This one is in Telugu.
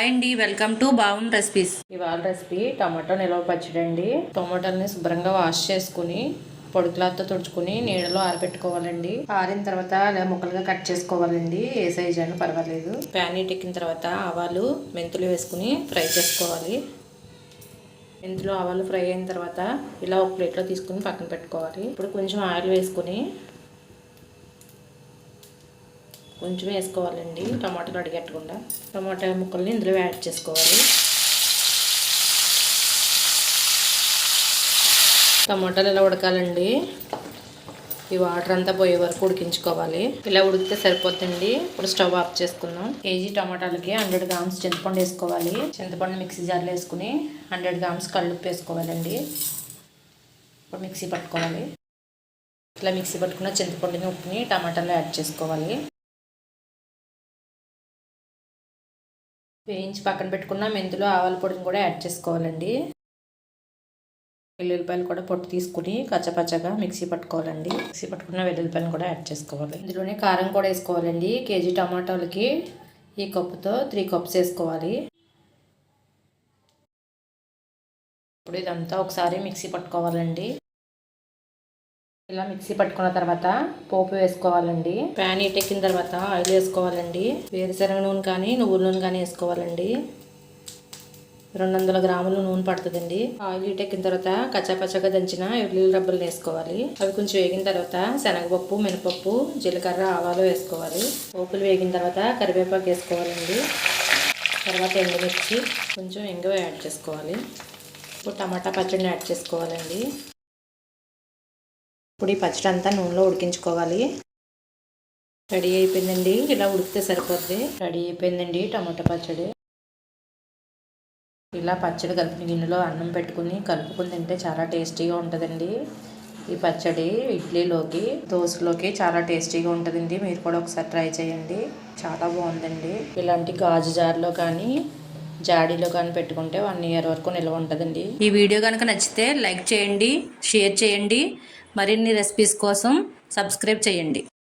హాయ్ అండి, వెల్కమ్ టు బావం రెసిపీస్. ఇవాళ రెసిపీ టమాటో నిల్వ పచ్చడి అండి. టమాటాలని శుభ్రంగా వాష్ చేసుకుని పొడి క్లాత్తో తుడుచుకుని నీడలో ఆరబెట్టుకోవాలండి. ఆరిన తర్వాత అలా ముక్కలుగా కట్ చేసుకోవాలండి. ఏ సైజ్ అయినా పర్వాలేదు. ప్యాన్ హీట్ ఎక్కిన తర్వాత ఆవాలు మెంతులు వేసుకుని ఫ్రై చేసుకోవాలి. మెంతులు ఆవాలు ఫ్రై అయిన తర్వాత ఇలా ఒక ప్లేట్లో తీసుకుని పక్కన పెట్టుకోవాలి. ఇప్పుడు కొంచెం ఆయిల్ వేసుకుని కొంచెం వేసుకోవాలండి. టమాటాలు అడిగట్టకుండా టమాటా ముక్కల్ని ఇందులో యాడ్ చేసుకోవాలి. టమాటాలు ఇలా ఉడకాలండి. ఈ వాటర్ అంతా పోయే వరకు ఉడికించుకోవాలి. ఇలా ఉడికితే సరిపోతుంది. ఇప్పుడు స్టవ్ ఆఫ్ చేసుకుందాం. కేజీ టమాటాలకి 100 గ్రామ్స్ చింతపండు వేసుకోవాలి. చింతపండు మిక్సీ జార్లో వేసుకుని 100 గ్రామ్స్ కల్లుప్పు వేసుకోవాలండి. ఇప్పుడు మిక్సీ పట్టుకోవాలి. ఇలా మిక్సీ పట్టుకున్న చింతపండుని ఉప్పుని టమాటాలో యాడ్ చేసుకోవాలి. వేయించి పక్కన పెట్టుకున్న మెంతులు ఆవాల పొడిని కూడా యాడ్ చేసుకోవాలండి. వెల్లుల్లిపాయలు కూడా పొట్టు తీసుకుని కచ్చపచ్చగా మిక్సీ పట్టుకోవాలండి. మిక్సీ పట్టుకున్న వెల్లుల్లిపాయలు కూడా యాడ్ చేసుకోవాలి. ఇందులోనే కారం కూడా వేసుకోవాలండి. కేజీ టమాటాలకి ఈ కప్పుతో 3 కప్స్ వేసుకోవాలి. ఇప్పుడు ఇదంతా ఒకసారి మిక్సీ పట్టుకోవాలండి. ఇలా మిక్సీ పట్టుకున్న తర్వాత పోపు వేసుకోవాలండి. ప్యాన్ హీట్ ఎక్కిన తర్వాత ఆయిల్ వేసుకోవాలండి. వేరుశనగ నూనె కానీ నువ్వుల నూనె కానీ వేసుకోవాలండి. 200 గ్రాముల నూనె పడుతుందండి. ఆయిల్ హీట్ ఎక్కిన తర్వాత కచ్చాపచ్చగా దంచిన వెల్లుల్లి రబ్బలు వేసుకోవాలి. అవి కొంచెం వేగిన తర్వాత శనగపప్పు, మినపప్పు, జీలకర్ర, ఆవాలు వేసుకోవాలి. పోపులు వేగిన తర్వాత కరివేపాకు వేసుకోవాలండి. తర్వాత ఎండుమిర్చి, కొంచెం ఇంగువ యాడ్ చేసుకోవాలి. ఇప్పుడు టమాటా పచ్చడిని యాడ్ చేసుకోవాలండి. ఇప్పుడు ఈ పచ్చడి అంతా నూనెలో ఉడికించుకోవాలి. రెడీ అయిపోయిందండి. ఇలా ఉడికితే సరిపోద్ది. రెడీ అయిపోయిందండి టమాటా పచ్చడి. ఇలా పచ్చడి కలిపిన గిన్నెలో అన్నం పెట్టుకుని కలుపుకుని తింటే చాలా టేస్టీగా ఉంటుందండి. ఈ పచ్చడి ఇడ్లీలోకి, దోశలోకి చాలా టేస్టీగా ఉంటుందండి. మీరు కూడా ఒకసారి ట్రై చేయండి. చాలా బాగుందండి. ఇలాంటి గాజు జార్లో కానీ జాడీలో కానీ పెట్టుకుంటే 1 ఇయర్ వరకు నిల్వ ఉంటుందండి. ఈ వీడియో కనుక నచ్చితే లైక్ చేయండి, షేర్ చేయండి. మరిన్ని రెసిపీస్ కోసం సబ్స్క్రైబ్ చేయండి.